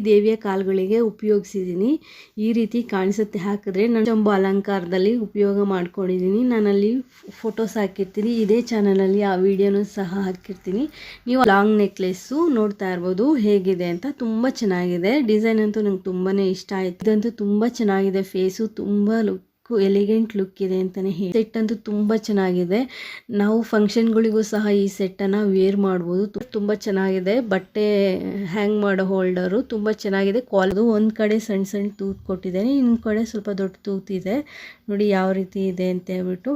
ದೇವಿಯ ಕಾಲುಗಳಿಗೆ ಉಪಯೋಗಿಸಿದ್ದೀನಿ. ಈ ರೀತಿ ಕಾಣಿಸುತ್ತೆ ಹಾಕಿದ್ರೆ ನಾನು ಚಂಬು ಅಲಂಕಾರದಲ್ಲಿ ಉಪಯೋಗ ಮಾಡ್ಕೊಂಡಿದ್ದೀನಿ. ನಾನಲ್ಲಿ ಫೋಟೋಸ್ ಹಾಕಿರ್ತೀನಿ, ಇದೇ ಚಾನಲಲ್ಲಿ ಆ ವಿಡಿಯೋನು ಸಹ ಹಾಕಿರ್ತೀನಿ. ನೀವು ಲಾಂಗ್ ನೆಕ್ಲೆಸ್ಸು ನೋಡ್ತಾ ಇರ್ಬೋದು ಹೇಗಿದೆ ಅಂತ. ತುಂಬ ಚೆನ್ನಾಗಿದೆ, ಡಿಸೈನ್ ಅಂತೂ ನಂಗೆ ತುಂಬಾ ಇಷ್ಟ ಆಯಿತು. ಇದಂತೂ ತುಂಬ ಚೆನ್ನಾಗಿದೆ, ಫೇಸು ತುಂಬ ಎಲಿಗೆಂಟ್ ಲುಕ್ ಇದೆ ಅಂತಲೇ ಹೇಳಿ. ಸೆಟ್ ಅಂತೂ ತುಂಬ ಚೆನ್ನಾಗಿದೆ. ನಾವು ಫಂಕ್ಷನ್ಗಳಿಗೂ ಸಹ ಈ ಸೆಟ್ಟನ್ನು ವೇರ್ ಮಾಡ್ಬೋದು. ತುಂಬ ಚೆನ್ನಾಗಿದೆ. ಬಟ್ಟೆ ಹ್ಯಾಂಗ್ ಮಾಡೋ ಹೋಲ್ಡರು ತುಂಬ ಚೆನ್ನಾಗಿದೆ. ಕ್ವಾಲಿಟಿ ಒಂದು ಕಡೆ ಸಣ್ಣ ಸಣ್ಣ ತೂತು ಕೊಟ್ಟಿದ್ದೇನೆ, ಇನ್ನೊಂದು ಕಡೆ ಸ್ವಲ್ಪ ದೊಡ್ಡ ತೂತಿದೆ. ನೋಡಿ ಯಾವ ರೀತಿ ಇದೆ ಅಂತ ಹೇಳ್ಬಿಟ್ಟು.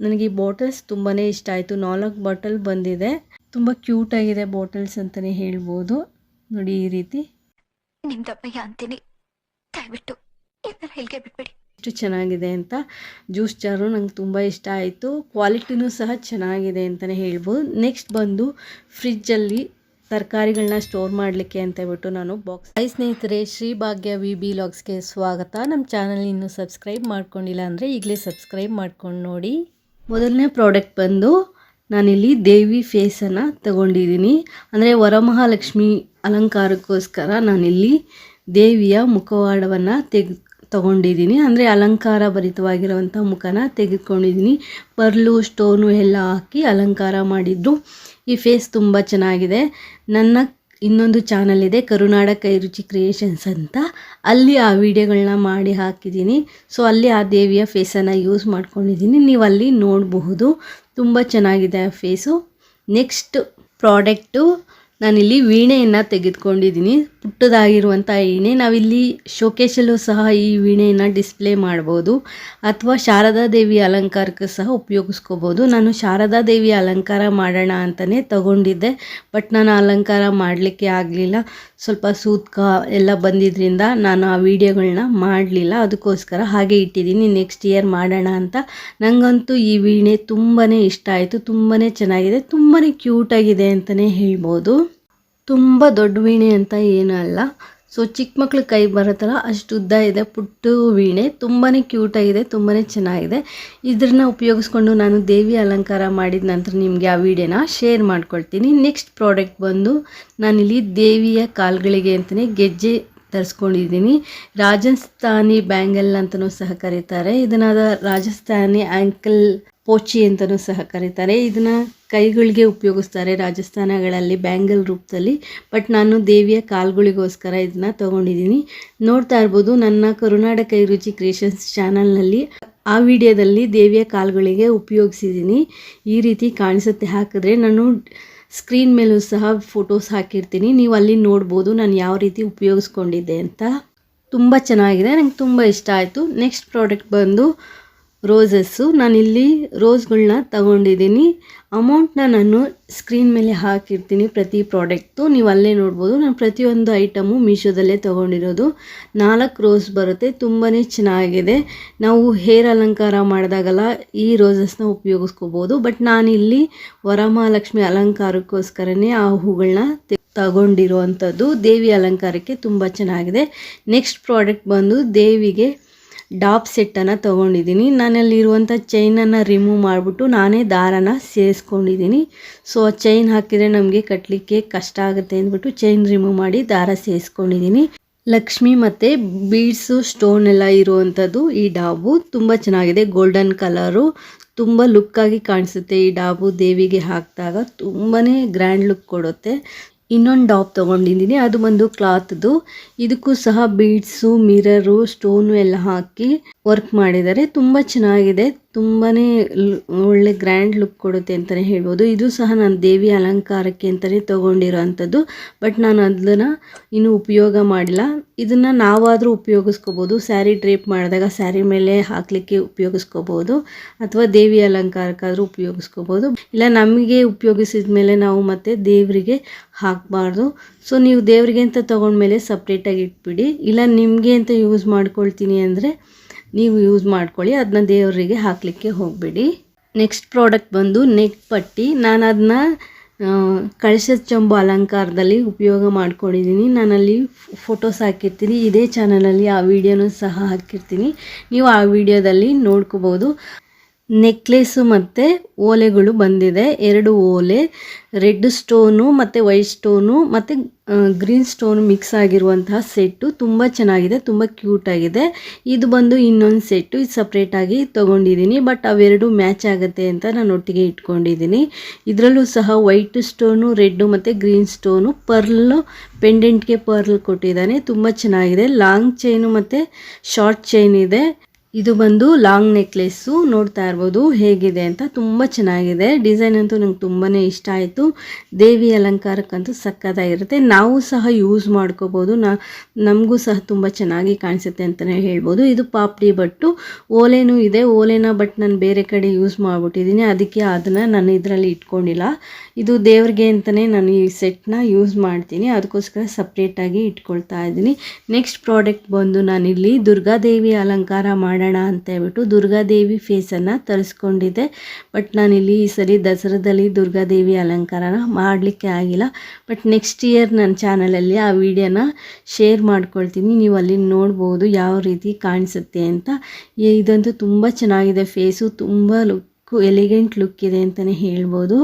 ನನಗೆ ಈ ಬಾಟಲ್ಸ್ ತುಂಬಾ ಇಷ್ಟ ಆಯಿತು. 4 ಬಾಟಲ್ ಬಂದಿದೆ. ತುಂಬ ಕ್ಯೂಟಾಗಿದೆ ಬಾಟಲ್ಸ್ ಅಂತಲೇ ಹೇಳ್ಬೋದು. ನೋಡಿ ಈ ರೀತಿ ನಿಮ್ದಪ್ಪಯ್ಯ ಅಂತೀನಿ, ದಯವಿಟ್ಟು ಈ ಥರ ಹೇಳಿಕೆ ಬಿಟ್ಬಿಡಿ. ಎಷ್ಟು ಚೆನ್ನಾಗಿದೆ ಅಂತ. ಜ್ಯೂಸ್ ಜಾರು ನಂಗೆ ತುಂಬ ಇಷ್ಟ ಆಯಿತು. ಕ್ವಾಲಿಟಿನೂ ಸಹ ಚೆನ್ನಾಗಿದೆ ಅಂತಲೇ ಹೇಳ್ಬೋದು. ನೆಕ್ಸ್ಟ್ ಬಂದು ಫ್ರಿಜ್ಜಲ್ಲಿ ತರಕಾರಿಗಳನ್ನ ಸ್ಟೋರ್ ಮಾಡಲಿಕ್ಕೆ ಅಂತ ಹೇಳ್ಬಿಟ್ಟು ನಾನು ಬಾಕ್ಸ್. ಸ್ನೇಹಿತರೆ, ಶ್ರೀ ಭಾಗ್ಯ VB ವ್ಲಾಗ್ಸ್ಗೆ ಸ್ವಾಗತ. ನಮ್ಮ ಚಾನಲ್ ಇನ್ನೂ ಸಬ್ಸ್ಕ್ರೈಬ್ ಮಾಡ್ಕೊಂಡಿಲ್ಲ ಅಂದರೆ ಈಗಲೇ ಸಬ್ಸ್ಕ್ರೈಬ್ ಮಾಡ್ಕೊಂಡು ನೋಡಿ. ಮೊದಲನೇ ಪ್ರಾಡಕ್ಟ್ ಬಂದು ನಾನಿಲ್ಲಿ ದೇವಿ ಫೇಸನ್ನು ತಗೊಂಡಿದ್ದೀನಿ. ಅಂದರೆ ವರಮಹಾಲಕ್ಷ್ಮಿ ಅಲಂಕಾರಕ್ಕೋಸ್ಕರ ನಾನಿಲ್ಲಿ ದೇವಿಯ ಮುಖವಾಡವನ್ನು ತಗೊಂಡಿದ್ದೀನಿ. ಅಂದರೆ ಅಲಂಕಾರ ಭರಿತವಾಗಿರುವಂಥ ಮುಖನ ತೆಗೆದುಕೊಂಡಿದ್ದೀನಿ. ಪರ್ಲು ಸ್ಟೋನು ಎಲ್ಲ ಹಾಕಿ ಅಲಂಕಾರ ಮಾಡಿದ್ರು. ಈ ಫೇಸ್ ತುಂಬ ಚೆನ್ನಾಗಿದೆ. ನನ್ನ ಇನ್ನೊಂದು ಚಾನಲ್ ಇದೆ, ಕರುನಾಡ ಕೈರುಚಿ ಕ್ರಿಯೇಷನ್ಸ್ ಅಂತ. ಅಲ್ಲಿ ಆ ವಿಡಿಯೋಗಳನ್ನ ಮಾಡಿ ಹಾಕಿದ್ದೀನಿ. ಸೊ ಅಲ್ಲಿ ಆ ದೇವಿಯ ಫೇಸನ್ನು ಯೂಸ್ ಮಾಡ್ಕೊಂಡಿದ್ದೀನಿ, ನೀವು ಅಲ್ಲಿ ನೋಡಬಹುದು. ತುಂಬ ಚೆನ್ನಾಗಿದೆ ಆ ಫೇಸು. ನೆಕ್ಸ್ಟ್ ಪ್ರಾಡಕ್ಟು ನಾನಿಲ್ಲಿ ವೀಣೆಯನ್ನು ತೆಗೆದುಕೊಂಡಿದ್ದೀನಿ. ಪುಟ್ಟದಾಗಿರುವಂಥ ವೀಣೆ. ನಾವಿಲ್ಲಿ ಶೋಕೇಶಲ್ಲೂ ಸಹ ಈ ವೀಣೆಯನ್ನು ಡಿಸ್ಪ್ಲೇ ಮಾಡ್ಬೋದು, ಅಥವಾ ಶಾರದಾ ದೇವಿ ಅಲಂಕಾರಕ್ಕೆ ಸಹ ಉಪಯೋಗಿಸ್ಕೋಬೋದು. ನಾನು ಶಾರದಾ ದೇವಿ ಅಲಂಕಾರ ಮಾಡೋಣ ಅಂತಲೇ ತಗೊಂಡಿದ್ದೆ, ಬಟ್ ನಾನು ಅಲಂಕಾರ ಮಾಡಲಿಕ್ಕೆ ಆಗಲಿಲ್ಲ. ಸ್ವಲ್ಪ ಸೂತ್ಕ ಎಲ್ಲ ಬಂದಿದ್ದರಿಂದ ನಾನು ಆ ವಿಡಿಯೋಗಳನ್ನ ಮಾಡಲಿಲ್ಲ. ಅದಕ್ಕೋಸ್ಕರ ಹಾಗೆ ಇಟ್ಟಿದ್ದೀನಿ, ನೆಕ್ಸ್ಟ್ ಇಯರ್ ಮಾಡೋಣ ಅಂತ. ನನಗಂತೂ ಈ ವೀಣೆ ತುಂಬಾ ಇಷ್ಟ ಆಯಿತು. ತುಂಬಾ ಚೆನ್ನಾಗಿದೆ, ತುಂಬಾ ಕ್ಯೂಟಾಗಿದೆ ಅಂತಲೇ ಹೇಳ್ಬೋದು. ತುಂಬ ದೊಡ್ಡ ವೀಣೆ ಅಂತ ಏನೂ ಅಲ್ಲ. ಸೊ ಚಿಕ್ಕ ಮಕ್ಳು ಕೈ ಬರುತ್ತಲ್ಲ ಅಷ್ಟು ಉದ್ದ ಇದೆ, ಪುಟ್ಟು ವೀಣೆ. ತುಂಬಾ ಕ್ಯೂಟಾಗಿದೆ, ತುಂಬಾ ಚೆನ್ನಾಗಿದೆ. ಇದನ್ನು ಉಪಯೋಗಿಸ್ಕೊಂಡು ನಾನು ದೇವಿ ಅಲಂಕಾರ ಮಾಡಿದ ನಂತರ ನಿಮಗೆ ಆ ವಿಡಿಯೋನ ಶೇರ್ ಮಾಡ್ಕೊಳ್ತೀನಿ. ನೆಕ್ಸ್ಟ್ ಪ್ರಾಡಕ್ಟ್ ಬಂದು ನಾನಿಲ್ಲಿ ದೇವಿಯ ಕಾಲುಗಳಿಗೆ ಅಂತಲೇ ಗೆಜ್ಜೆ ತರಿಸ್ಕೊಂಡಿದ್ದೀನಿ. ರಾಜಸ್ಥಾನಿ ಬ್ಯಾಂಗಲ್ ಅಂತಲೂ ಸಹ ಕರೀತಾರೆ. ಇದನ್ನು ರಾಜಸ್ಥಾನಿ ಆ್ಯಂಕಲ್ ಪೋಚಿ ಅಂತಲೂ ಸಹ ಕರೀತಾರೆ. ಇದನ್ನು ಕೈಗಳಿಗೆ ಉಪಯೋಗಿಸ್ತಾರೆ ರಾಜಸ್ಥಾನಗಳಲ್ಲಿ ಬ್ಯಾಂಗಲ್ ರೂಪದಲ್ಲಿ. ಬಟ್ ನಾನು ದೇವಿಯ ಕಾಲುಗಳಿಗೋಸ್ಕರ ಇದನ್ನು ತೊಗೊಂಡಿದ್ದೀನಿ. ನೋಡ್ತಾ ಇರ್ಬೋದು ನನ್ನ ಕರುನಾಡ ಕೈರುಚಿ ಕ್ರಿಯೇಷನ್ಸ್ ಚಾನಲ್ನಲ್ಲಿ ಆ ವಿಡಿಯೋದಲ್ಲಿ ದೇವಿಯ ಕಾಲುಗಳಿಗೆ ಉಪಯೋಗಿಸಿದ್ದೀನಿ. ಈ ರೀತಿ ಕಾಣಿಸುತ್ತೆ ಹಾಕಿದ್ರೆ. ನಾನು ಸ್ಕ್ರೀನ್ ಮೇಲೂ ಸಹ ಫೋಟೋಸ್ ಹಾಕಿರ್ತೀನಿ, ನೀವು ಅಲ್ಲಿ ನೋಡ್ಬೋದು ನಾನು ಯಾವ ರೀತಿ ಉಪಯೋಗಿಸ್ಕೊಂಡಿದ್ದೆ ಅಂತ. ತುಂಬ ಚೆನ್ನಾಗಿದೆ, ನಂಗೆ ತುಂಬ ಇಷ್ಟ ಆಯಿತು. ನೆಕ್ಸ್ಟ್ ಪ್ರಾಡಕ್ಟ್ ಬಂದು ರೋಸಸ್ಸು. ನಾನಿಲ್ಲಿ ರೋಸ್ಗಳನ್ನ ತಗೊಂಡಿದ್ದೀನಿ. ಅಮೌಂಟ್ನ ನಾನು ಸ್ಕ್ರೀನ್ ಮೇಲೆ ಹಾಕಿರ್ತೀನಿ ಪ್ರತಿ ಪ್ರಾಡಕ್ಟು, ನೀವು ಅಲ್ಲೇ ನೋಡ್ಬೋದು. ನಾನು ಪ್ರತಿಯೊಂದು ಐಟಮು ಮೀಶೋದಲ್ಲೇ ತೊಗೊಂಡಿರೋದು. 4 ರೋಸ್ ಬರುತ್ತೆ, ತುಂಬಾ ಚೆನ್ನಾಗಿದೆ. ನಾವು ಹೇರ್ ಅಲಂಕಾರ ಮಾಡಿದಾಗೆಲ್ಲ ಈ ರೋಸಸ್ನ ಉಪಯೋಗಿಸ್ಕೋಬೋದು. ಬಟ್ ನಾನಿಲ್ಲಿ ವರಮಹಾಲಕ್ಷ್ಮಿ ಅಲಂಕಾರಕ್ಕೋಸ್ಕರನೇ ಆ ಹೂಗಳನ್ನ ತಗೊಂಡಿರುವಂಥದ್ದು. ದೇವಿ ಅಲಂಕಾರಕ್ಕೆ ತುಂಬ ಚೆನ್ನಾಗಿದೆ. ನೆಕ್ಸ್ಟ್ ಪ್ರಾಡಕ್ಟ್ ಬಂದು ದೇವಿಗೆ ಡಾಪ್ ಸೆಟ್ಟನ್ನು ತೊಗೊಂಡಿದ್ದೀನಿ. ನಾನಲ್ಲಿರುವಂಥ ಚೈನನ್ನು ರಿಮೂವ್ ಮಾಡಿಬಿಟ್ಟು ನಾನೇ ದಾರನ ಸೇರಿಸ್ಕೊಂಡಿದ್ದೀನಿ. ಸೊ ಆ ಚೈನ್ ಹಾಕಿದರೆ ನಮಗೆ ಕಟ್ಟಲಿಕ್ಕೆ ಕಷ್ಟ ಆಗುತ್ತೆ ಅಂದ್ಬಿಟ್ಟು ಚೈನ್ ರಿಮೂವ್ ಮಾಡಿ ದಾರ ಸೇರಿಸ್ಕೊಂಡಿದ್ದೀನಿ. ಲಕ್ಷ್ಮಿ ಮತ್ತು ಬೀಡ್ಸು ಸ್ಟೋನ್ ಎಲ್ಲ ಇರುವಂಥದ್ದು ಈ ಡಾಬು. ತುಂಬ ಚೆನ್ನಾಗಿದೆ, ಗೋಲ್ಡನ್ ಕಲರು. ತುಂಬ ಲುಕ್ಕಾಗಿ ಕಾಣಿಸುತ್ತೆ ಈ ಡಾಬು. ದೇವಿಗೆ ಹಾಕಿದಾಗ ತುಂಬಾ ಗ್ರ್ಯಾಂಡ್ ಲುಕ್ ಕೊಡುತ್ತೆ. ಇನ್ನೊಂದು ಡಾಪ್ ತೊಗೊಂಡಿದ್ದೀನಿ, ಅದು ಬಂದು ಕ್ಲಾತ್ದು. ಇದಕ್ಕೂ ಸಹ ಬೀಡ್ಸು, ಮಿರರು, ಸ್ಟೋನು ಎಲ್ಲ ಹಾಕಿ ವರ್ಕ್ ಮಾಡಿದ್ದಾರೆ. ತುಂಬ ಚೆನ್ನಾಗಿದೆ, ತುಂಬಾ ಒಳ್ಳೆ ಗ್ರ್ಯಾಂಡ್ ಲುಕ್ ಕೊಡುತ್ತೆ ಅಂತಲೇ ಹೇಳ್ಬೋದು. ಇದು ಸಹ ನಾನು ದೇವಿ ಅಲಂಕಾರಕ್ಕೆ ಅಂತಲೇ ತೊಗೊಂಡಿರೋ ಅಂಥದ್ದು. ಬಟ್ ನಾನು ಅದನ್ನು ಇನ್ನೂ ಉಪಯೋಗ ಮಾಡಿಲ್ಲ. ಇದನ್ನು ನಾವಾದರೂ ಉಪಯೋಗಿಸ್ಕೋಬೋದು. ಸ್ಯಾರಿ ಡ್ರೇಪ್ ಮಾಡಿದಾಗ ಸ್ಯಾರಿ ಮೇಲೆ ಹಾಕಲಿಕ್ಕೆ ಉಪಯೋಗಿಸ್ಕೋಬೋದು, ಅಥವಾ ದೇವಿ ಅಲಂಕಾರಕ್ಕಾದರೂ ಉಪಯೋಗಿಸ್ಕೋಬೋದು. ಇಲ್ಲ ನಮಗೆ ಉಪಯೋಗಿಸಿದ ಮೇಲೆ ನಾವು ಮತ್ತೆ ದೇವರಿಗೆ ಹಾಕಬಾರ್ದು. ಸೊ ನೀವು ದೇವರಿಗೆ ಅಂತ ತೊಗೊಂಡ್ಮೇಲೆ ಸಪ್ರೇಟಾಗಿ ಇಟ್ಬಿಡಿ. ಇಲ್ಲ ನಿಮಗೆ ಅಂತ ಯೂಸ್ ಮಾಡ್ಕೊಳ್ತೀನಿ ಅಂದರೆ ನೀವು ಯೂಸ್ ಮಾಡ್ಕೊಳ್ಳಿ, ಅದನ್ನ ದೇವರಿಗೆ ಹಾಕಲಿಕ್ಕೆ ಹೋಗಬೇಡಿ. ನೆಕ್ಸ್ಟ್ ಪ್ರಾಡಕ್ಟ್ ಬಂದು ನೆಕ್ ಪಟ್ಟಿ. ನಾನು ಅದನ್ನ ಕಳಶದ ಚಂಬು ಅಲಂಕಾರದಲ್ಲಿ ಉಪಯೋಗ ಮಾಡ್ಕೊಂಡಿದ್ದೀನಿ. ನಾನಲ್ಲಿ ಫೋಟೋಸ್ ಹಾಕಿರ್ತೀನಿ, ಇದೇ ಚಾನಲಲ್ಲಿ ಆ ವಿಡಿಯೋನೂ ಸಹ ಹಾಕಿರ್ತೀನಿ, ನೀವು ಆ ವಿಡಿಯೋದಲ್ಲಿ ನೋಡ್ಕೋಬೋದು. ನೆಕ್ಲೆಸ್ಸು ಮತ್ತು ಓಲೆಗಳು ಬಂದಿದೆ. 2 ಓಲೆ, ರೆಡ್ ಸ್ಟೋನು ಮತ್ತು ವೈಟ್ ಸ್ಟೋನು ಮತ್ತು ಗ್ರೀನ್ ಸ್ಟೋನ್ ಮಿಕ್ಸ್ ಆಗಿರುವಂತಹ ಸೆಟ್ಟು ತುಂಬ ಚೆನ್ನಾಗಿದೆ, ತುಂಬ ಕ್ಯೂಟಾಗಿದೆ. ಇದು ಬಂದು ಇನ್ನೊಂದು ಸೆಟ್ಟು, ಇದು ಸಪ್ರೇಟಾಗಿ ತೊಗೊಂಡಿದ್ದೀನಿ. ಬಟ್ ಅವೆರಡು ಮ್ಯಾಚ್ ಆಗುತ್ತೆ ಅಂತ ನಾನು ಒಟ್ಟಿಗೆ ಇಟ್ಕೊಂಡಿದ್ದೀನಿ. ಇದರಲ್ಲೂ ಸಹ ವೈಟ್ ಸ್ಟೋನು, ರೆಡ್ಡು ಮತ್ತು ಗ್ರೀನ್ ಸ್ಟೋನು, ಪರ್ಲ್ ಪೆಂಡೆಂಟ್ಗೆ ಪರ್ಲ್ ಕೊಟ್ಟಿದ್ದಾನೆ. ತುಂಬ ಚೆನ್ನಾಗಿದೆ. ಲಾಂಗ್ ಚೈನು ಮತ್ತು ಶಾರ್ಟ್ ಚೈನ್ ಇದೆ. ಇದು ಬಂದು ಲಾಂಗ್ ನೆಕ್ಲೆಸ್ಸು. ನೋಡ್ತಾ ಇರ್ಬೋದು ಹೇಗಿದೆ ಅಂತ. ತುಂಬ ಚೆನ್ನಾಗಿದೆ. ಡಿಸೈನ್ ಅಂತೂ ನಂಗೆ ತುಂಬಾ ಇಷ್ಟ ಆಯಿತು. ದೇವಿ ಅಲಂಕಾರಕ್ಕಂತೂ ಸಕ್ಕತ್ತಾಗಿರುತ್ತೆ. ನಾವು ಸಹ ಯೂಸ್ ಮಾಡ್ಕೋಬೋದು. ನಮಗೂ ಸಹ ತುಂಬ ಚೆನ್ನಾಗಿ ಕಾಣಿಸುತ್ತೆ ಅಂತಲೇ ಹೇಳ್ಬೋದು. ಇದು ಪಾಪ್ಡಿ ಬಟ್ಟು. ಓಲೆನೂ ಇದೆ. ಓಲೆನ ಬಟ್ ನಾನು ಬೇರೆ ಕಡೆ ಯೂಸ್ ಮಾಡಿಬಿಟ್ಟಿದ್ದೀನಿ, ಅದಕ್ಕೆ ಅದನ್ನು ನಾನು ಇದರಲ್ಲಿ ಇಟ್ಕೊಂಡಿಲ್ಲ. ಇದು ದೇವ್ರಿಗೆ ಅಂತಲೇ ನಾನು ಈ ಸೆಟ್ನ ಯೂಸ್ ಮಾಡ್ತೀನಿ, ಅದಕ್ಕೋಸ್ಕರ ಸಪ್ರೇಟಾಗಿ ಇಟ್ಕೊಳ್ತಾ ಇದ್ದೀನಿ. ನೆಕ್ಸ್ಟ್ ಪ್ರಾಡಕ್ಟ್ ಬಂದು ನಾನಿಲ್ಲಿ ದುರ್ಗಾದೇವಿ ಅಲಂಕಾರ ಮಾಡೋಣ ಅಂತ ಹೇಳ್ಬಿಟ್ಟು ದುರ್ಗಾದೇವಿ ಫೇಸನ್ನು ತರಿಸ್ಕೊಂಡಿದ್ದೆ. ಬಟ್ ನಾನಿಲ್ಲಿ ಈ ಸರಿ ದಸರಾದಲ್ಲಿ ದುರ್ಗಾದೇವಿ ಅಲಂಕಾರನ ಮಾಡಲಿಕ್ಕೆ ಆಗಿಲ್ಲ. ಬಟ್ ನೆಕ್ಸ್ಟ್ ಇಯರ್ ನನ್ನ ಚಾನಲಲ್ಲಿ ಆ ವಿಡಿಯೋನ ಶೇರ್ ಮಾಡ್ಕೊಳ್ತೀನಿ. ನೀವು ಅಲ್ಲಿ ನೋಡ್ಬೋದು ಯಾವ ರೀತಿ ಕಾಣಿಸುತ್ತೆ ಅಂತ. ಇದಂತೂ ತುಂಬ ಚೆನ್ನಾಗಿದೆ. ಫೇಸು ತುಂಬ ಎಲಿಗೆಂಟ್ ಲುಕ್ ಇದೆ ಅಂತಲೇ ಹೇಳ್ಬೋದು.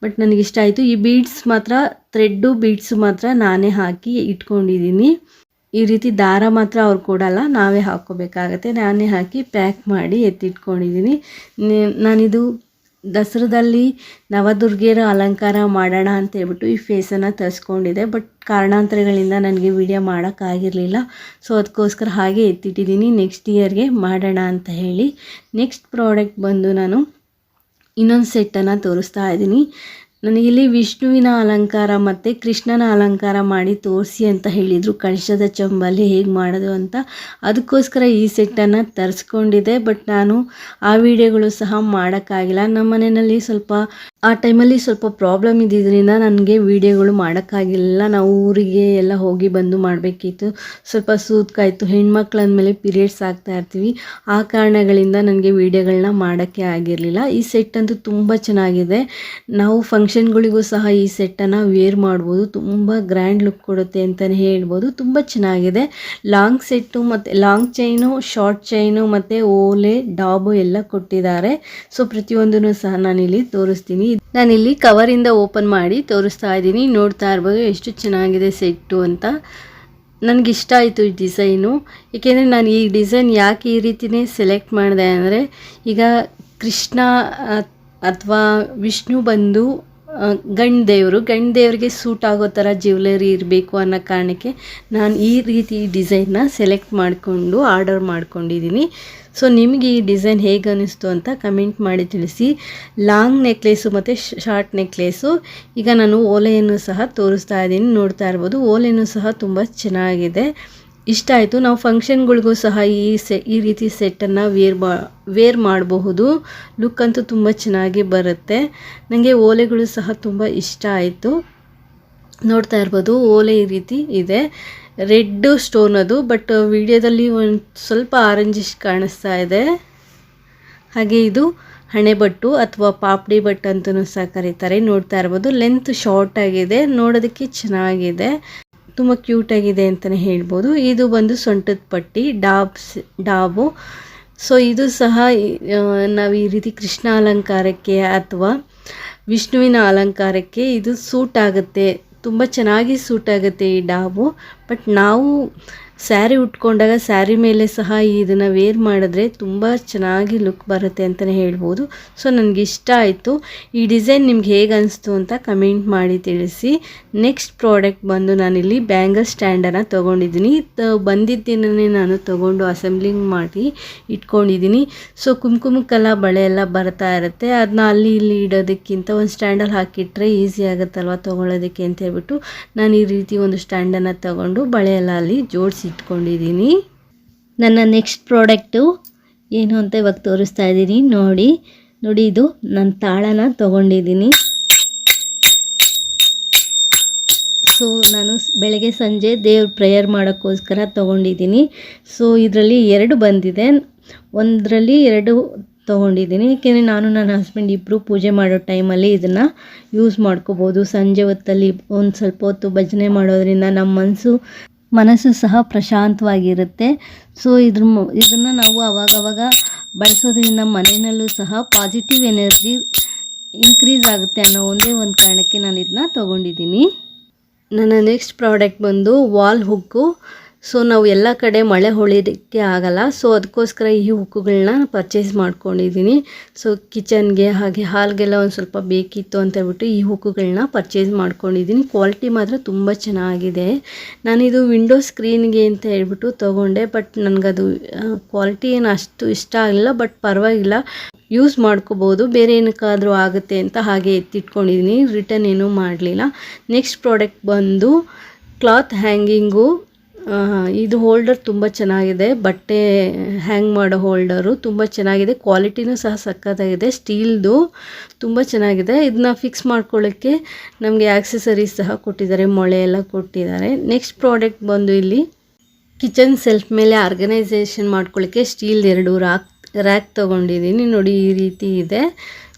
ಬಟ್ ನನಗಿಷ್ಟ ಆಯಿತು. ಈ ಬೀಡ್ಸ್ ಮಾತ್ರ, ಥ್ರೆಡ್ಡು ಬೀಡ್ಸು ಮಾತ್ರ ನಾನೇ ಹಾಕಿ ಇಟ್ಕೊಂಡಿದ್ದೀನಿ. ಈ ರೀತಿ ದಾರ ಮಾತ್ರ ಅವ್ರು ಕೊಡಲ್ಲ, ನಾವೇ ಹಾಕ್ಕೋಬೇಕಾಗತ್ತೆ. ನಾನೇ ಹಾಕಿ ಪ್ಯಾಕ್ ಮಾಡಿ ಎತ್ತಿಟ್ಕೊಂಡಿದ್ದೀನಿ. ನಾನಿದು ದಸರಾದಲ್ಲಿ ನವದುರ್ಗೆಯರ ಅಲಂಕಾರ ಮಾಡೋಣ ಅಂತ ಹೇಳ್ಬಿಟ್ಟು ಈ ಫೇಸನ್ನು ತರಿಸ್ಕೊಂಡಿದ್ದೆ. ಬಟ್ ಕಾರಣಾಂತರಗಳಿಂದ ನನಗೆ ವಿಡಿಯೋ ಮಾಡೋಕ್ಕಾಗಿರಲಿಲ್ಲ. ಸೊ ಅದಕ್ಕೋಸ್ಕರ ಹಾಗೆ ಎತ್ತಿಟ್ಟಿದ್ದೀನಿ, ನೆಕ್ಸ್ಟ್ ಇಯರ್ಗೆ ಮಾಡೋಣ ಅಂತ ಹೇಳಿ. ನೆಕ್ಸ್ಟ್ ಪ್ರಾಡಕ್ಟ್ ಬಂದು ನಾನು ಇನ್ನೊಂದು ಸೆಟ್ಟನ್ನು ತೋರಿಸ್ತಾ ಇದ್ದೀನಿ. ನನಗಿಲ್ಲಿ ವಿಷ್ಣುವಿನ ಅಲಂಕಾರ ಮತ್ತು ಕೃಷ್ಣನ ಅಲಂಕಾರ ಮಾಡಿ ತೋರಿಸಿ ಅಂತ ಹೇಳಿದರು, ಕಳಶದ ಚಂಬಲ್ಲಿ ಹೇಗೆ ಮಾಡೋದು ಅಂತ. ಅದಕ್ಕೋಸ್ಕರ ಈ ಸೆಟ್ಟನ್ನು ತರಿಸ್ಕೊಂಡಿದ್ದೆ. ಬಟ್ ನಾನು ಆ ವಿಡಿಯೋಗಳು ಸಹ ಮಾಡೋಕ್ಕಾಗಿಲ್ಲ. ನಮ್ಮ ಮನೆಯಲ್ಲಿ ಆ ಟೈಮಲ್ಲಿ ಸ್ವಲ್ಪ ಪ್ರಾಬ್ಲಮ್ ಇದ್ದಿದ್ದರಿಂದ ನನಗೆ ವಿಡಿಯೋಗಳು ಮಾಡೋಕ್ಕಾಗಿಲ್ಲ. ನಾವು ಊರಿಗೆ ಎಲ್ಲ ಹೋಗಿ ಬಂದು ಮಾಡಬೇಕಿತ್ತು. ಸ್ವಲ್ಪ ಸೂತ್ಕಾಯಿತು. ಹೆಣ್ಮಕ್ಳು ಅಂದಮೇಲೆ ಪೀರಿಯಡ್ಸ್ ಆಗ್ತಾ ಇರ್ತೀವಿ. ಆ ಕಾರಣಗಳಿಂದ ನನಗೆ ವಿಡಿಯೋಗಳನ್ನ ಮಾಡೋಕ್ಕೆ ಆಗಿರಲಿಲ್ಲ. ಈ ಸೆಟ್ ಅಂತೂ ತುಂಬ ಚೆನ್ನಾಗಿದೆ. ನಾವು ಫಂಕ್ಷನ್ಗಳಿಗೂ ಸಹ ಈ ಸೆಟ್ಟನ್ನು ವೇರ್ ಮಾಡ್ಬೋದು. ತುಂಬ ಗ್ರ್ಯಾಂಡ್ ಲುಕ್ ಕೊಡುತ್ತೆ ಅಂತಲೇ ಹೇಳ್ಬೋದು. ತುಂಬ ಚೆನ್ನಾಗಿದೆ. ಲಾಂಗ್ ಸೆಟ್ಟು ಮತ್ತು ಲಾಂಗ್ ಚೈನು, ಶಾರ್ಟ್ ಚೈನು ಮತ್ತು ಓಲೆ, ಡಾಬು ಎಲ್ಲ ಕೊಟ್ಟಿದ್ದಾರೆ. ಸೊ ಪ್ರತಿಯೊಂದನ್ನು ಸಹ ನಾನಿಲ್ಲಿ ತೋರಿಸ್ತೀನಿ. ನಾನಿಲ್ಲಿ ಕವರಿಂದ ಓಪನ್ ಮಾಡಿ ತೋರಿಸ್ತಾ ಇದ್ದೀನಿ. ನೋಡ್ತಾ ಇರ್ಬೋದು ಎಷ್ಟು ಚೆನ್ನಾಗಿದೆ ಸೆಟ್ಟು ಅಂತ. ನನಗಿಷ್ಟ ಆಯಿತು ಈ ಡಿಸೈನು. ಏಕೆಂದರೆ ನಾನು ಈ ಡಿಸೈನ್ ಯಾಕೆ ಈ ರೀತಿಯೇ ಸೆಲೆಕ್ಟ್ ಮಾಡಿದೆ ಅಂದರೆ, ಈಗ ಕೃಷ್ಣ ಅಥವಾ ವಿಷ್ಣು ಬಂದು ಗಂಡು ದೇವ್ರಿಗೆ ಸೂಟ್ ಆಗೋ ಥರ ಜ್ಯುವೆಲರಿ ಇರಬೇಕು ಅನ್ನೋ ಕಾರಣಕ್ಕೆ ನಾನು ಈ ರೀತಿ ಡಿಸೈನ್ನ ಸೆಲೆಕ್ಟ್ ಮಾಡಿಕೊಂಡು ಆರ್ಡರ್ ಮಾಡ್ಕೊಂಡಿದ್ದೀನಿ. ಸೊ ನಿಮಗೆ ಈ ಡಿಸೈನ್ ಹೇಗೆ ಅನ್ನಿಸ್ತು ಅಂತ ಕಮೆಂಟ್ ಮಾಡಿ ತಿಳಿಸಿ. ಲಾಂಗ್ ನೆಕ್ಲೇಸು ಮತ್ತು ಶಾರ್ಟ್ ನೆಕ್ಲೇಸು. ಈಗ ನಾನು ಓಲೆಯನ್ನು ಸಹ ತೋರಿಸ್ತಾ ಇದ್ದೀನಿ. ನೋಡ್ತಾ ಇರ್ಬೋದು ಓಲೆಯೂ ಸಹ ತುಂಬ ಚೆನ್ನಾಗಿದೆ. ಇಷ್ಟ ಆಯಿತು. ನಾವು ಫಂಕ್ಷನ್ಗಳಿಗೂ ಸಹ ಈ ರೀತಿ ಸೆಟ್ಟನ್ನು ವೇರ್ ಮಾಡಬಹುದು. ಲುಕ್ ಅಂತೂ ತುಂಬ ಚೆನ್ನಾಗಿ ಬರುತ್ತೆ. ನನಗೆ ಓಲೆಗಳು ಸಹ ತುಂಬ ಇಷ್ಟ ಆಯಿತು. ನೋಡ್ತಾ ಇರ್ಬೋದು ಓಲೆ ಈ ರೀತಿ ಇದೆ. ರೆಡ್ ಸ್ಟೋನ್ ಅದು, ಬಟ್ ವಿಡಿಯೋದಲ್ಲಿ ಒಂದು ಸ್ವಲ್ಪ ಆರೆಂಜಿಶ್ ಕಾಣಿಸ್ತಾ ಇದೆ. ಹಾಗೆ ಇದು ಹಣೆಬಟ್ಟು ಅಥವಾ ಪಾಪ್ಡಿ ಬಟ್ಟು ಅಂತಲೂ ಸಹ ಕರೀತಾರೆ. ನೋಡ್ತಾ ಇರ್ಬೋದು ಲೆಂತ್ ಶಾರ್ಟ್ ಆಗಿದೆ, ನೋಡೋದಕ್ಕೆ ಚೆನ್ನಾಗಿದೆ, ತುಂಬ ಕ್ಯೂಟಾಗಿದೆ ಅಂತಲೇ ಹೇಳ್ಬೋದು. ಇದು ಬಂದು ಸೊಂಟದ ಪಟ್ಟಿ, ಡಾಬು. ಸೊ ಇದು ಸಹ ನಾವು ಈ ರೀತಿ ಕೃಷ್ಣ ಅಲಂಕಾರಕ್ಕೆ ಅಥವಾ ವಿಷ್ಣುವಿನ ಅಲಂಕಾರಕ್ಕೆ ಇದು ಸೂಟ್ ಆಗುತ್ತೆ, ತುಂಬ ಚೆನ್ನಾಗಿ ಸೂಟ್ ಆಗುತ್ತೆ ಈ ಡಾಬು. ಬಟ್ ನಾವು ಸ್ಯಾರಿ ಉಟ್ಕೊಂಡಾಗ ಸ್ಯಾರಿ ಮೇಲೆ ಸಹ ಇದನ್ನು ವೇರ್ ಮಾಡಿದ್ರೆ ತುಂಬ ಚೆನ್ನಾಗಿ ಲುಕ್ ಬರುತ್ತೆ ಅಂತಲೇ ಹೇಳ್ಬೋದು. ಸೊ ನನಗೆ ಇಷ್ಟ ಆಯಿತು. ಈ ಡಿಸೈನ್ ನಿಮ್ಗೆ ಹೇಗೆ ಅನಿಸ್ತು ಅಂತ ಕಮೆಂಟ್ ಮಾಡಿ ತಿಳಿಸಿ. ನೆಕ್ಸ್ಟ್ ಪ್ರಾಡಕ್ಟ್ ಬಂದು ನಾನಿಲ್ಲಿ ಬ್ಯಾಂಗಲ್ ಸ್ಟ್ಯಾಂಡನ್ನು ತೊಗೊಂಡಿದ್ದೀನಿ. ಬಂದಿದ್ದೇನೆ ನಾನು ತೊಗೊಂಡು ಅಸೆಂಬ್ಲಿಂಗ್ ಮಾಡಿ ಇಟ್ಕೊಂಡಿದ್ದೀನಿ. ಸೊ ಕುಂಕುಮಕ್ಕೆಲ್ಲ ಬಳೆ ಎಲ್ಲ ಬರ್ತಾ ಇರುತ್ತೆ, ಅದನ್ನ ಅಲ್ಲಿ ಇಲ್ಲಿ ಇಡೋದಕ್ಕಿಂತ ಒಂದು ಸ್ಟ್ಯಾಂಡಲ್ಲಿ ಹಾಕಿಟ್ರೆ ಈಸಿ ಆಗುತ್ತಲ್ವ ತೊಗೊಳ್ಳೋದಕ್ಕೆ ಅಂತ ಹೇಳ್ಬಿಟ್ಟು ನಾನು ಈ ರೀತಿ ಒಂದು ಸ್ಟ್ಯಾಂಡನ್ನು ತೊಗೊಂಡು ಬಳೆ ಎಲ್ಲ ಅಲ್ಲಿ ಜೋಡಿಸಿ ಇಟ್ಕೊಂಡಿದ್ದೀನಿ. ನನ್ನ ನೆಕ್ಸ್ಟ್ ಪ್ರಾಡಕ್ಟು ಏನು ಅಂತ ಇವಾಗ ತೋರಿಸ್ತಾ ಇದ್ದೀನಿ. ನೋಡಿ ಇದು ನಾನು ತಾಳನ ತೊಗೊಂಡಿದ್ದೀನಿ. ಸೊ ನಾನು ಬೆಳಗ್ಗೆ ಸಂಜೆ ದೇವ್ರ ಪ್ರೇಯರ್ ಮಾಡೋಕ್ಕೋಸ್ಕರ ತೊಗೊಂಡಿದ್ದೀನಿ. ಸೊ ಇದರಲ್ಲಿ 2 ಬಂದಿದೆ, ಒಂದರಲ್ಲಿ 2 ತೊಗೊಂಡಿದ್ದೀನಿ. ಏಕೆಂದರೆ ನಾನು ನನ್ನ ಹಸ್ಬೆಂಡ್ ಇಬ್ಬರು ಪೂಜೆ ಮಾಡೋ ಟೈಮಲ್ಲಿ ಇದನ್ನು ಯೂಸ್ ಮಾಡ್ಕೋಬೋದು. ಸಂಜೆ ಹೊತ್ತಲ್ಲಿ ಒಂದು ಸ್ವಲ್ಪ ಹೊತ್ತು ಭಜನೆ ಮಾಡೋದ್ರಿಂದ ನಮ್ಮ ಮನಸ್ಸು ಸಹ ಪ್ರಶಾಂತವಾಗಿರುತ್ತೆ. ಸೊ ಇದನ್ನು ನಾವು ಆವಾಗವಾಗ ಬಳಸೋದ್ರಿಂದ ಮನೆಯಲ್ಲೂ ಸಹ ಪಾಸಿಟಿವ್ ಎನರ್ಜಿ ಇನ್ಕ್ರೀಸ್ ಆಗುತ್ತೆ ಅನ್ನೋ ಒಂದೇ ಒಂದು ಕಾರಣಕ್ಕೆ ನಾನು ಇದನ್ನ ತೊಗೊಂಡಿದ್ದೀನಿ. ನನ್ನ ನೆಕ್ಸ್ಟ್ ಪ್ರಾಡಕ್ಟ್ ಬಂದು ವಾಲ್ ಹುಕ್ಕು. ಸೊ ನಾವು ಎಲ್ಲ ಕಡೆ ಮಳೆ ಹೊಳಿಯೋದಕ್ಕೆ ಆಗಲ್ಲ, ಸೊ ಅದಕ್ಕೋಸ್ಕರ ಈ ಹುಕ್ಕುಗಳನ್ನ ಪರ್ಚೇಸ್ ಮಾಡ್ಕೊಂಡಿದ್ದೀನಿ. ಸೊ ಕಿಚನ್ಗೆ ಹಾಗೆ ಹಾಲ್ಗೆಲ್ಲ ಒಂದು ಸ್ವಲ್ಪ ಬೇಕಿತ್ತು ಅಂತ ಹೇಳ್ಬಿಟ್ಟು ಈ ಹುಕ್ಕುಗಳನ್ನ ಪರ್ಚೇಸ್ ಮಾಡ್ಕೊಂಡಿದ್ದೀನಿ. ಕ್ವಾಲಿಟಿ ಮಾತ್ರ ತುಂಬ ಚೆನ್ನಾಗಿದೆ. ನಾನಿದು ವಿಂಡೋ ಸ್ಕ್ರೀನ್ಗೆ ಅಂತ ಹೇಳ್ಬಿಟ್ಟು ತೊಗೊಂಡೆ, ಬಟ್ ನನಗದು ಕ್ವಾಲಿಟಿ ಏನು ಅಷ್ಟು ಇಷ್ಟ ಆಗಲಿಲ್ಲ. ಬಟ್ ಪರವಾಗಿಲ್ಲ, ಯೂಸ್ ಮಾಡ್ಕೋಬೋದು, ಬೇರೆ ಏನಕ್ಕಾದರೂ ಆಗುತ್ತೆ ಅಂತ ಹಾಗೆ ಎತ್ತಿಟ್ಕೊಂಡಿದ್ದೀನಿ, ರಿಟರ್ನ್ ಏನೂ ಮಾಡಲಿಲ್ಲ. ನೆಕ್ಸ್ಟ್ ಪ್ರಾಡಕ್ಟ್ ಬಂದು ಕ್ಲಾತ್ ಹ್ಯಾಂಗಿಂಗು. ಇದು ಹೋಲ್ಡರ್ ತುಂಬ ಚೆನ್ನಾಗಿದೆ, ಬಟ್ಟೆ ಹ್ಯಾಂಗ್ ಮಾಡೋ ಹೋಲ್ಡರು ತುಂಬ ಚೆನ್ನಾಗಿದೆ. ಕ್ವಾಲಿಟಿನೂ ಸಹ ಸಖತ್ತಾಗಿದೆ, ಸ್ಟೀಲ್ದು ತುಂಬ ಚೆನ್ನಾಗಿದೆ. ಇದನ್ನ ಫಿಕ್ಸ್ ಮಾಡ್ಕೊಳ್ಳೋಕ್ಕೆ ನಮಗೆ ಆಕ್ಸೆಸರೀಸ್ ಸಹ ಕೊಟ್ಟಿದ್ದಾರೆ, ಮೊಳೆ ಎಲ್ಲ ಕೊಟ್ಟಿದ್ದಾರೆ. ನೆಕ್ಸ್ಟ್ ಪ್ರಾಡಕ್ಟ್ ಬಂದು ಇಲ್ಲಿ ಕಿಚನ್ ಸೆಲ್ಫ್ ಮೇಲೆ ಆರ್ಗನೈಸೇಷನ್ ಮಾಡ್ಕೊಳ್ಳೋಕ್ಕೆ ಸ್ಟೀಲ್ 2 ರ್ಯಾಕ್ ತೊಗೊಂಡಿದ್ದೀನಿ. ನೋಡಿ ಈ ರೀತಿ ಇದೆ.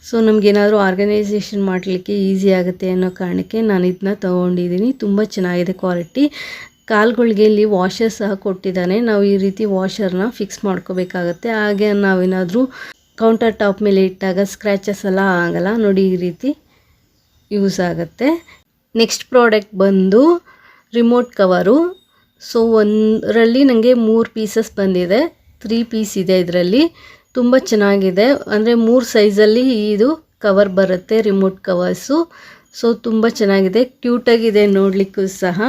ಸೊ ನಮಗೇನಾದರೂ ಆರ್ಗನೈಸೇಷನ್ ಮಾಡಲಿಕ್ಕೆ ಈಸಿ ಆಗುತ್ತೆ ಅನ್ನೋ ಕಾರಣಕ್ಕೆ ನಾನು ಇದನ್ನ ತೊಗೊಂಡಿದ್ದೀನಿ. ತುಂಬ ಚೆನ್ನಾಗಿದೆ ಕ್ವಾಲಿಟಿ. ಕಾಲುಗಳಿಗೆ ಇಲ್ಲಿ ವಾಷರ್ ಸಹ ಕೊಟ್ಟಿದ್ದಾನೆ. ನಾವು ಈ ರೀತಿ ವಾಷರ್ನ ಫಿಕ್ಸ್ ಮಾಡ್ಕೋಬೇಕಾಗತ್ತೆ, ಹಾಗೆ ನಾವೇನಾದರೂ ಕೌಂಟರ್ ಟಾಪ್ ಮೇಲೆ ಇಟ್ಟಾಗ ಸ್ಕ್ರ್ಯಾಚಸ್ ಎಲ್ಲ ಆಗಲ್ಲ. ನೋಡಿ ಈ ರೀತಿ ಯೂಸ್ ಆಗುತ್ತೆ. ನೆಕ್ಸ್ಟ್ ಪ್ರಾಡಕ್ಟ್ ಬಂದು ರಿಮೋಟ್ ಕವರು. ಸೊ ಒಂದರಲ್ಲಿ ನನಗೆ 3 ಪೀಸಸ್ ಬಂದಿದೆ, 3 ಪೀಸ್ ಇದೆ ಇದರಲ್ಲಿ. ತುಂಬ ಚೆನ್ನಾಗಿದೆ, ಅಂದರೆ 3 ಸೈಜಲ್ಲಿ ಇದು ಕವರ್ ಬರುತ್ತೆ, ರಿಮೋಟ್ ಕವರ್ಸು. ಸೊ ತುಂಬ ಚೆನ್ನಾಗಿದೆ, ಕ್ಯೂಟಾಗಿದೆ ನೋಡಲಿಕ್ಕೂ ಸಹ.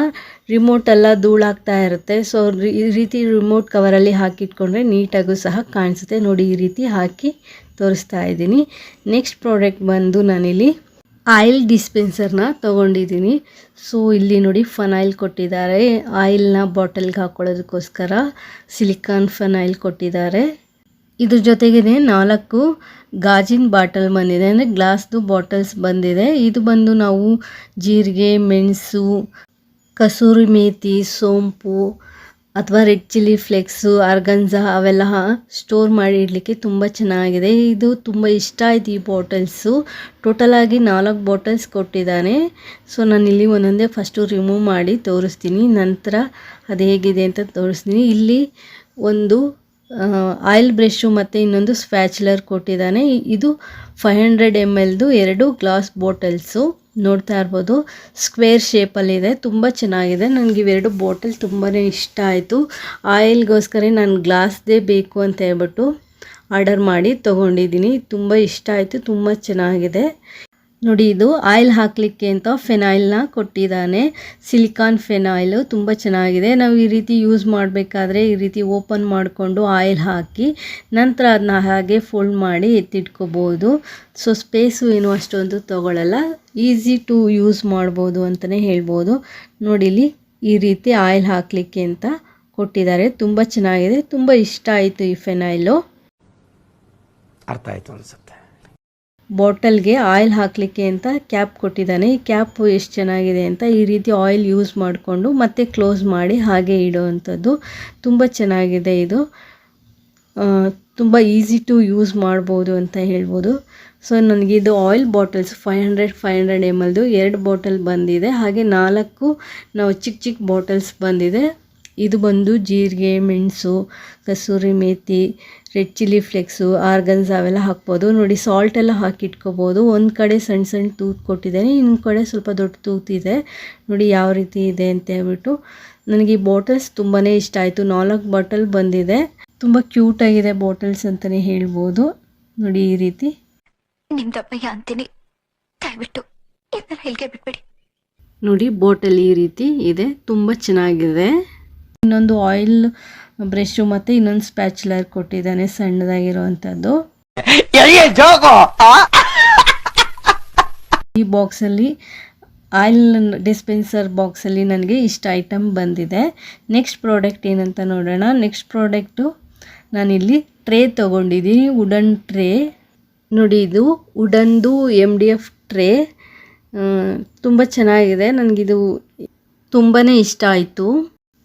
ರಿಮೋಟೆಲ್ಲ ಧೂಳಾಗ್ತಾ ಇರುತ್ತೆ, ಸೊ ಈ ರೀತಿ ರಿಮೋಟ್ ಕವರಲ್ಲಿ ಹಾಕಿಟ್ಕೊಂಡ್ರೆ ನೀಟಾಗೂ ಸಹ ಕಾಣಿಸುತ್ತೆ. ನೋಡಿ ಈ ರೀತಿ ಹಾಕಿ ತೋರಿಸ್ತಾ ಇದ್ದೀನಿ. ನೆಕ್ಸ್ಟ್ ಪ್ರಾಡಕ್ಟ್ ಬಂದು ನಾನಿಲ್ಲಿ ಆಯಿಲ್ ಡಿಸ್ಪೆನ್ಸರ್ನ ತೊಗೊಂಡಿದ್ದೀನಿ. ಸೊ ಇಲ್ಲಿ ನೋಡಿ ಫನೈಲ್ ಕೊಟ್ಟಿದ್ದಾರೆ, ಆಯಿಲ್ನ ಬಾಟಲ್ಗೆ ಹಾಕ್ಕೊಳ್ಳೋದಕ್ಕೋಸ್ಕರ ಸಿಲಿಕಾನ್ ಫನೈಲ್ ಕೊಟ್ಟಿದ್ದಾರೆ. ಇದ್ರ ಜೊತೆಗೇ 4 ಗಾಜಿನ ಬಾಟಲ್ ಬಂದಿದೆ, ಅಂದರೆ ಗ್ಲಾಸ್ದು ಬಾಟಲ್ಸ್ ಬಂದಿದೆ. ಇದು ಬಂದು ನಾವು ಜೀರಿಗೆ, ಮೆಣಸು, ಕಸೂರಿ ಮೇಥಿ, ಸೋಂಪು ಅಥವಾ ರೆಡ್ ಚಿಲ್ಲಿ ಫ್ಲೇಕ್ಸು, ಆರ್ಗನ್ಜಾ ಅವೆಲ್ಲ ಸ್ಟೋರ್ ಮಾಡಿ ಇಡಲಿಕ್ಕೆ ತುಂಬ ಚೆನ್ನಾಗಿದೆ. ಇದು ತುಂಬ ಇಷ್ಟ ಆಯಿತು ಈ ಬಾಟಲ್ಸು. ಟೋಟಲಾಗಿ 4 ಬಾಟಲ್ಸ್ ಕೊಟ್ಟಿದ್ದಾನೆ. ಸೊ ನಾನಿಲ್ಲಿ ಒಂದೊಂದೇ ಫಸ್ಟು ರಿಮೂವ್ ಮಾಡಿ ತೋರಿಸ್ತೀನಿ, ನಂತರ ಅದು ಹೇಗಿದೆ ಅಂತ ತೋರಿಸ್ತೀನಿ. ಇಲ್ಲಿ ಒಂದು ಆಯಿಲ್ ಬ್ರಷು ಮತ್ತು ಇನ್ನೊಂದು ಸ್ಪ್ಯಾಚುಲರ್ ಕೊಟ್ಟಿದ್ದಾನೆ. ಇದು 500 mlದು 2 ಗ್ಲಾಸ್ ಬಾಟಲ್ಸು. ನೋಡ್ತಾ ಇರ್ಬೋದು, ಸ್ಕ್ವೇರ್ ಶೇಪಲ್ಲಿದೆ, ತುಂಬ ಚೆನ್ನಾಗಿದೆ. ನನಗೆ ಇವೆರಡು ಬಾಟಲ್ ತುಂಬಾ ಇಷ್ಟ ಆಯಿತು. ಆಯಿಲ್ಗೋಸ್ಕರ ನಾನು ಗ್ಲಾಸ್ದೇ ಬೇಕು ಅಂತ ಹೇಳ್ಬಿಟ್ಟು ಆರ್ಡರ್ ಮಾಡಿ ತೊಗೊಂಡಿದ್ದೀನಿ. ತುಂಬ ಇಷ್ಟ ಆಯಿತು, ತುಂಬ ಚೆನ್ನಾಗಿದೆ. ನೋಡಿ ಇದು ಆಯಿಲ್ ಹಾಕಲಿಕ್ಕೆ ಅಂತ ಫೆನಾಯಿಲ್ನ ಕೊಟ್ಟಿದ್ದಾನೆ, ಸಿಲಿಕಾನ್ ಫೆನಾಯಿಲು. ತುಂಬ ಚೆನ್ನಾಗಿದೆ. ನಾವು ಈ ರೀತಿ ಯೂಸ್ ಮಾಡಬೇಕಾದ್ರೆ ಈ ರೀತಿ ಓಪನ್ ಮಾಡಿಕೊಂಡು ಆಯಿಲ್ ಹಾಕಿ ನಂತರ ಅದನ್ನ ಹಾಗೆ ಫೋಲ್ಡ್ ಮಾಡಿ ಎತ್ತಿಟ್ಕೋಬೋದು. ಸೊ ಸ್ಪೇಸು ಏನು ಅಷ್ಟೊಂದು ತೊಗೊಳ್ಳಲ್ಲ, ಈಸಿ ಟು ಯೂಸ್ ಮಾಡ್ಬೋದು ಅಂತಲೇ ಹೇಳ್ಬೋದು. ನೋಡಿಲಿ ಈ ರೀತಿ ಆಯಿಲ್ ಹಾಕಲಿಕ್ಕೆ ಅಂತ ಕೊಟ್ಟಿದ್ದಾರೆ, ತುಂಬ ಚೆನ್ನಾಗಿದೆ. ತುಂಬ ಇಷ್ಟ ಆಯಿತು ಈ ಫೆನಾಯಿಲು. ಅರ್ಥ ಆಯಿತು ಅನಿಸುತ್ತೆ. ಬಾಟಲ್ಗೆ ಆಯಿಲ್ ಹಾಕಲಿಕ್ಕೆ ಅಂತ ಕ್ಯಾಪ್ ಕೊಟ್ಟಿದ್ದಾನೆ. ಈ ಕ್ಯಾಪು ಎಷ್ಟು ಚೆನ್ನಾಗಿದೆ ಅಂತ, ಈ ರೀತಿ ಆಯಿಲ್ ಯೂಸ್ ಮಾಡಿಕೊಂಡು ಮತ್ತೆ ಕ್ಲೋಸ್ ಮಾಡಿ ಹಾಗೆ ಇಡುವಂಥದ್ದು. ತುಂಬ ಚೆನ್ನಾಗಿದೆ ಇದು, ತುಂಬ ಈಸಿ ಟು ಯೂಸ್ ಮಾಡ್ಬೋದು ಅಂತ ಹೇಳ್ಬೋದು. ಸೊ ನನಗಿದು ಆಯಿಲ್ ಬಾಟಲ್ಸ್ 500 mlದು 2 ಬಾಟಲ್ ಬಂದಿದೆ, ಹಾಗೆ 4 ನಾವು ಚಿಕ್ಕ ಚಿಕ್ಕ ಬಾಟಲ್ಸ್ ಬಂದಿದೆ. ಇದು ಬಂದು ಜೀರಿಗೆ, ಮೆಣಸು, kasuri methi, red chilli flakes, organs ಅವೆಲ್ಲ ಹಾಕ್ಬೋದು. ನೋಡಿ ಸಾಲ್ಟ್ ಎಲ್ಲ ಹಾಕಿಟ್ಕೋಬೋದು. ಒಂದು ಕಡೆ ಸಣ್ಣ ಸಣ್ಣ ತೂತು ಕೊಟ್ಟಿದ್ದೇನೆ, ಇನ್ನೊಂದು ಕಡೆ ಸ್ವಲ್ಪ ದೊಡ್ಡ ತೂತಿದೆ. ನೋಡಿ ಯಾವ ರೀತಿ ಇದೆ ಅಂತ ಹೇಳ್ಬಿಟ್ಟು. ನನಗೆ ಈ ಬಾಟಲ್ಸ್ ತುಂಬಾ ಇಷ್ಟ ಆಯಿತು. 4 ಬಾಟಲ್ ಬಂದಿದೆ, ತುಂಬ ಕ್ಯೂಟಾಗಿದೆ ಬಾಟಲ್ಸ್ ಅಂತಲೇ ಹೇಳ್ಬೋದು. ನೋಡಿ ಈ ರೀತಿ. ನಿಮ್ದಪ್ಪಯ್ಯ ಅಂತೀನಿ, ದಯವಿಟ್ಟು ಈ ಥರ ಹೇಳಿಕೆ ಬಿಟ್ಬಿಡಿ. ನೋಡಿ ಬಾಟಲ್ ಈ ರೀತಿ ಇದೆ, ತುಂಬ ಚೆನ್ನಾಗಿದೆ. ಇನ್ನೊಂದು ಆಯಿಲ್ ಬ್ರಷು ಮತ್ತು ಇನ್ನೊಂದು ಸ್ಪ್ಯಾಚುಲರ್ ಕೊಟ್ಟಿದ್ದಾನೆ ಸಣ್ಣದಾಗಿರುವಂಥದ್ದು. ಈ ಬಾಕ್ಸಲ್ಲಿ ಆಯಿಲ್ ಡಿಸ್ಪೆನ್ಸರ್ ಬಾಕ್ಸಲ್ಲಿ ನನಗೆ ಇಷ್ಟ ಐಟಮ್ ಬಂದಿದೆ. ನೆಕ್ಸ್ಟ್ ಪ್ರಾಡಕ್ಟ್ ಏನಂತ ನೋಡೋಣ. ನೆಕ್ಸ್ಟ್ ಪ್ರಾಡಕ್ಟು ನಾನಿಲ್ಲಿ ಟ್ರೇ ತೊಗೊಂಡಿದ್ದೀನಿ, ವುಡನ್ ಟ್ರೇ. ನೋಡಿ ಇದು ವುಡನ್ದು MDF ಟ್ರೇ, ತುಂಬ ಚೆನ್ನಾಗಿದೆ. ನನಗಿದು ತುಂಬಾ ಇಷ್ಟ ಆಯಿತು.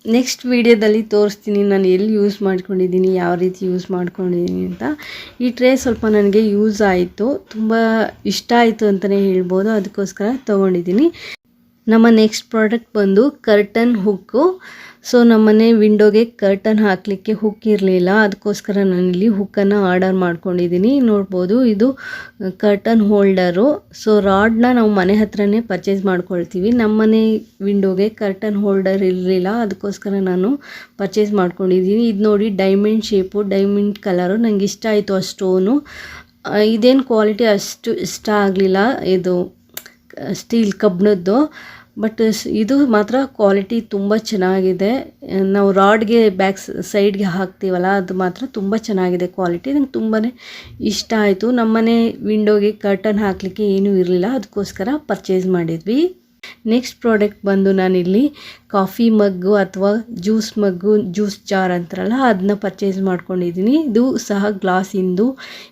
ನೆಕ್ಸ್ಟ್ ವಿಡಿಯೋದಲ್ಲಿ ತೋರಿಸ್ತೀನಿ ನಾನು ಎಲ್ಲಿ ಯೂಸ್ ಮಾಡ್ಕೊಂಡಿದ್ದೀನಿ, ಯಾವ ರೀತಿ ಯೂಸ್ ಮಾಡ್ಕೊಂಡಿದ್ದೀನಿ ಅಂತ. ಈ ಟ್ರೇ ಸ್ವಲ್ಪ ನನಗೆ ಯೂಸ್ ಆಯಿತು, ತುಂಬ ಇಷ್ಟ ಆಯಿತು ಅಂತಲೇ ಹೇಳ್ಬೋದು, ಅದಕ್ಕೋಸ್ಕರ ತೊಗೊಂಡಿದ್ದೀನಿ. ನಮ್ಮ ನೆಕ್ಸ್ಟ್ ಪ್ರಾಡಕ್ಟ್ ಬಂದು ಕರ್ಟನ್ ಹುಕ್ಕು. ಸೊ ನಮ್ಮನೆ ವಿಂಡೋಗೆ ಕರ್ಟನ್ ಹಾಕಲಿಕ್ಕೆ ಹುಕ್ ಇರಲಿಲ್ಲ, ಅದಕ್ಕೋಸ್ಕರ ನಾನಿಲ್ಲಿ ಹುಕ್ಕನ್ನು ಆರ್ಡರ್ ಮಾಡ್ಕೊಂಡಿದ್ದೀನಿ. ನೋಡ್ಬೋದು ಇದು ಕರ್ಟನ್ ಹೋಲ್ಡರು. ಸೊ ರಾಡ್ನ ನಾವು ಮನೆ ಹತ್ರನೇ ಪರ್ಚೇಸ್ ಮಾಡ್ಕೊಳ್ತೀವಿ. ನಮ್ಮನೆ ವಿಂಡೋಗೆ ಕರ್ಟನ್ ಹೋಲ್ಡರ್ ಇರಲಿಲ್ಲ, ಅದಕ್ಕೋಸ್ಕರ ನಾನು ಪರ್ಚೇಸ್ ಮಾಡ್ಕೊಂಡಿದ್ದೀನಿ. ಇದು ನೋಡಿ ಡೈಮಂಡ್ ಶೇಪು, ಡೈಮಂಡ್ ಕಲರು, ನನಗೆ ಇಷ್ಟ ಆಯಿತು ಆ ಸ್ಟೋನು. ಇದೇನು ಕ್ವಾಲಿಟಿ ಅಷ್ಟು ಇಷ್ಟ ಆಗಲಿಲ್ಲ, ಇದು ಸ್ಟೀಲ್ ಕಬ್ಬಿಣದ್ದು. ಬಟ್ ಇದು ಮಾತ್ರ ಕ್ವಾಲಿಟಿ ತುಂಬ ಚೆನ್ನಾಗಿದೆ. ನಾವು ರಾಡ್ಗೆ ಬ್ಯಾಕ್ ಸೈಡ್ಗೆ ಹಾಕ್ತೀವಲ್ಲ, ಅದು ಮಾತ್ರ ತುಂಬ ಚೆನ್ನಾಗಿದೆ ಕ್ವಾಲಿಟಿ. ನಂಗೆ ತುಂಬಾ ಇಷ್ಟ ಆಯಿತು. ನಮ್ಮನೆ ವಿಂಡೋಗೆ ಕರ್ಟನ್ ಹಾಕಲಿಕ್ಕೆ ಏನೂ ಇರಲಿಲ್ಲ, ಅದಕ್ಕೋಸ್ಕರ ಪರ್ಚೇಸ್ ಮಾಡಿದ್ವಿ. ನೆಕ್ಸ್ಟ್ ಪ್ರಾಡಕ್ಟ್ ಬಂದು ನಾನಿಲ್ಲಿ ಕಾಫಿ ಮಗ್ಗು ಅಥವಾ ಜ್ಯೂಸ್ ಮಗ್ಗು, ಜ್ಯೂಸ್ ಜಾರ್ ಅಂತಾರಲ್ಲ, ಅದನ್ನ ಪರ್ಚೇಸ್ ಮಾಡ್ಕೊಂಡಿದ್ದೀನಿ. ಇದು ಸಹ ಗ್ಲಾಸಿಂದು.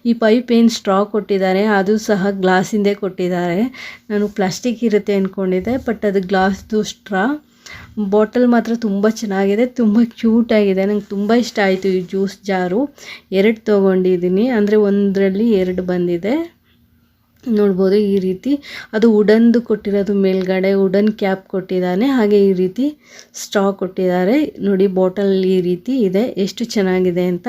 ಈ ಪೈಪ್ ಏನು ಸ್ಟ್ರಾ ಕೊಟ್ಟಿದ್ದಾರೆ ಅದು ಸಹ ಗ್ಲಾಸಿಂದೇ ಕೊಟ್ಟಿದ್ದಾರೆ. ನಾನು ಪ್ಲಾಸ್ಟಿಕ್ ಇರುತ್ತೆ ಅಂದ್ಕೊಂಡಿದ್ದೆ, ಬಟ್ ಅದು ಗ್ಲಾಸ್ದು ಸ್ಟ್ರಾ. ಬಾಟಲ್ ಮಾತ್ರ ತುಂಬ ಚೆನ್ನಾಗಿದೆ, ತುಂಬ ಕ್ಯೂಟಾಗಿದೆ. ನಂಗೆ ತುಂಬ ಇಷ್ಟ ಆಯಿತು ಈ ಜ್ಯೂಸ್ ಜಾರು. 2 ತೊಗೊಂಡಿದ್ದೀನಿ, ಅಂದರೆ ಒಂದರಲ್ಲಿ 2 ಬಂದಿದೆ. ನೋಡ್ಬೋದು ಈ ರೀತಿ ಅದು ವುಡನ್ದು ಕೊಟ್ಟಿರೋದು, ಮೇಲ್ಗಡೆ ವುಡನ್ ಕ್ಯಾಪ್ ಕೊಟ್ಟಿದ್ದಾನೆ, ಹಾಗೆ ಈ ರೀತಿ ಸ್ಟ್ರಾ ಕೊಟ್ಟಿದ್ದಾರೆ. ನೋಡಿ ಬಾಟಲ್ ಈ ರೀತಿ ಇದೆ, ಎಷ್ಟು ಚೆನ್ನಾಗಿದೆ ಅಂತ.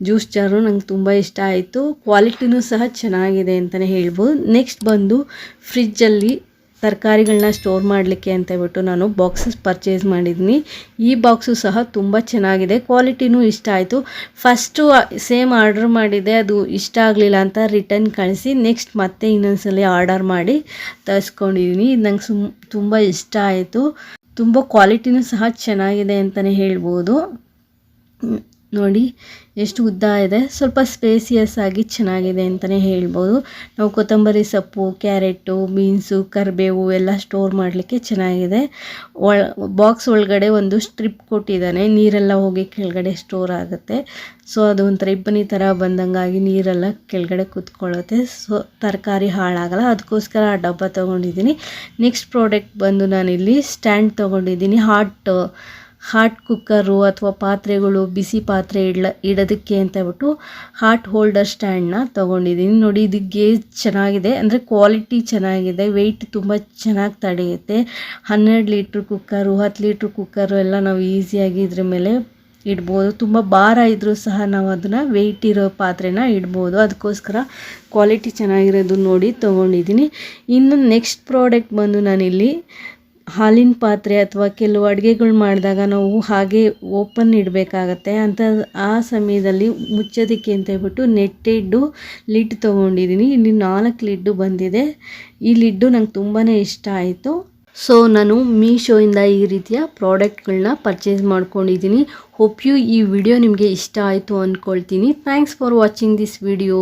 ಜ್ಯೂಸ್ ಜಾರು ನಂಗೆ ತುಂಬ ಇಷ್ಟ ಆಯಿತು, ಕ್ವಾಲಿಟಿನೂ ಸಹ ಚೆನ್ನಾಗಿದೆ ಅಂತಲೇ ಹೇಳ್ಬೋದು. ನೆಕ್ಸ್ಟ್ ಬಂದು ಫ್ರಿಜ್ಜಲ್ಲಿ ತರಕಾರಿಗಳನ್ನ ಸ್ಟೋರ್ ಮಾಡಲಿಕ್ಕೆ ಅಂತ ಹೇಳ್ಬಿಟ್ಟು ನಾನು ಬಾಕ್ಸಸ್ ಪರ್ಚೇಸ್ ಮಾಡಿದ್ದೀನಿ. ಈ ಬಾಕ್ಸು ಸಹ ತುಂಬ ಚೆನ್ನಾಗಿದೆ, ಕ್ವಾಲಿಟಿನೂ ಇಷ್ಟ ಆಯಿತು. ಫಸ್ಟು ಸೇಮ್ ಆರ್ಡರ್ ಮಾಡಿದೆ, ಅದು ಇಷ್ಟ ಆಗಲಿಲ್ಲ ಅಂತ ರಿಟರ್ನ್ ಕಳಿಸಿ ನೆಕ್ಸ್ಟ್ ಮತ್ತೆ ಇನ್ನೊಂದ್ಸಲ ಆರ್ಡರ್ ಮಾಡಿ ತರಿಸ್ಕೊಂಡಿದ್ದೀನಿ. ಇದು ನಂಗೆ ತುಂಬ ಇಷ್ಟ ಆಯಿತು. ತುಂಬ ಕ್ವಾಲಿಟಿನೂ ಸಹ ಚೆನ್ನಾಗಿದೆ ಅಂತಲೇ ಹೇಳ್ಬೋದು. ನೋಡಿ ಎಷ್ಟು ಉದ್ದ ಇದೆ, ಸ್ವಲ್ಪ ಸ್ಪೇಸಿಯಸ್ ಆಗಿ ಚೆನ್ನಾಗಿದೆ ಅಂತಲೇ ಹೇಳ್ಬೋದು. ನಾವು ಕೊತ್ತಂಬರಿ ಸೊಪ್ಪು, ಕ್ಯಾರೆಟು, ಬೀನ್ಸು, ಕರಿಬೇವು ಎಲ್ಲ ಸ್ಟೋರ್ ಮಾಡಲಿಕ್ಕೆ ಚೆನ್ನಾಗಿದೆ. ಬಾಕ್ಸ್ ಒಳಗಡೆ ಒಂದು ಸ್ಟ್ರಿಪ್ ಕೊಟ್ಟಿದ್ದಾನೆ, ನೀರೆಲ್ಲ ಹೋಗಿ ಕೆಳಗಡೆ ಸ್ಟೋರ್ ಆಗುತ್ತೆ. ಸೊ ಅದು ಒಂಥರ ಇಬ್ಬನಿ ಥರ ಬಂದಂಗಾಗಿ ನೀರೆಲ್ಲ ಕೆಳಗಡೆ ಕೂತ್ಕೊಳ್ಳುತ್ತೆ, ಸೊ ತರಕಾರಿ ಹಾಳಾಗಲ್ಲ, ಅದಕ್ಕೋಸ್ಕರ ಆ ಡಬ್ಬ ತೊಗೊಂಡಿದ್ದೀನಿ. ನೆಕ್ಸ್ಟ್ ಪ್ರಾಡಕ್ಟ್ ಬಂದು ನಾನಿಲ್ಲಿ ಸ್ಟ್ಯಾಂಡ್ ತೊಗೊಂಡಿದ್ದೀನಿ. ಹಾಟ್ ಕುಕ್ಕರು ಅಥವಾ ಪಾತ್ರೆಗಳು, ಬಿಸಿ ಪಾತ್ರೆ ಇಡೋದಕ್ಕೆ ಅಂತ ಹೇಳ್ಬಿಟ್ಟು ಹಾಟ್ ಹೋಲ್ಡರ್ ಸ್ಟ್ಯಾಂಡ್ನ ತೊಗೊಂಡಿದ್ದೀನಿ. ನೋಡಿ ಇದು ಗೇಜ್ ಚೆನ್ನಾಗಿದೆ, ಅಂದರೆ ಕ್ವಾಲಿಟಿ ಚೆನ್ನಾಗಿದೆ, ವೆಯ್ಟ್ ತುಂಬ ಚೆನ್ನಾಗಿ ತಡೆಯುತ್ತೆ. 12 ಲೀಟ್ರ್ ಕುಕ್ಕರು, 10 ಲೀಟ್ರ್ ಕುಕ್ಕರು ಎಲ್ಲ ನಾವು ಈಸಿಯಾಗಿ ಇದ್ರ ಮೇಲೆ ಇಡ್ಬೋದು. ತುಂಬ ಭಾರ ಇದ್ದರೂ ಸಹ ನಾವು ಅದನ್ನು ವೆಯ್ಟ್ ಇರೋ ಪಾತ್ರೆನ ಇಡ್ಬೋದು, ಅದಕ್ಕೋಸ್ಕರ ಕ್ವಾಲಿಟಿ ಚೆನ್ನಾಗಿರೋದು ನೋಡಿ ತೊಗೊಂಡಿದ್ದೀನಿ. ಇನ್ನು ನೆಕ್ಸ್ಟ್ ಪ್ರಾಡಕ್ಟ್ ಬಂದು ನಾನಿಲ್ಲಿ ಹಾಲಿನ ಪಾತ್ರೆ ಅಥವಾ ಕೆಲವು ಅಡುಗೆಗಳು ಮಾಡಿದಾಗ ನಾವು ಹಾಗೆ ಓಪನ್ ಇಡಬೇಕಾಗತ್ತೆ ಅಂತ, ಆ ಸಮಯದಲ್ಲಿ ಮುಚ್ಚೋದಕ್ಕೆ ಅಂತ ಹೇಳ್ಬಿಟ್ಟು ನೆಟ್ಟೆಡ್ಡು ಲಿಡ್ ತೊಗೊಂಡಿದ್ದೀನಿ. ಇಲ್ಲಿ 4 ಲಿಡ್ಡು ಬಂದಿದೆ. ಈ ಲಿಡ್ಡು ನಂಗೆ ತುಂಬಾ ಇಷ್ಟ ಆಯಿತು. ಸೊ ನಾನು ಮೀಶೋಯಿಂದ ಈ ರೀತಿಯ ಪ್ರಾಡಕ್ಟ್ಗಳನ್ನ ಪರ್ಚೇಸ್ ಮಾಡ್ಕೊಂಡಿದ್ದೀನಿ. ಹೋಪ್ ಯು ಈ ವಿಡಿಯೋ ನಿಮಗೆ ಇಷ್ಟ ಆಯಿತು ಅಂದ್ಕೊಳ್ತೀನಿ. Thanks for watching this video.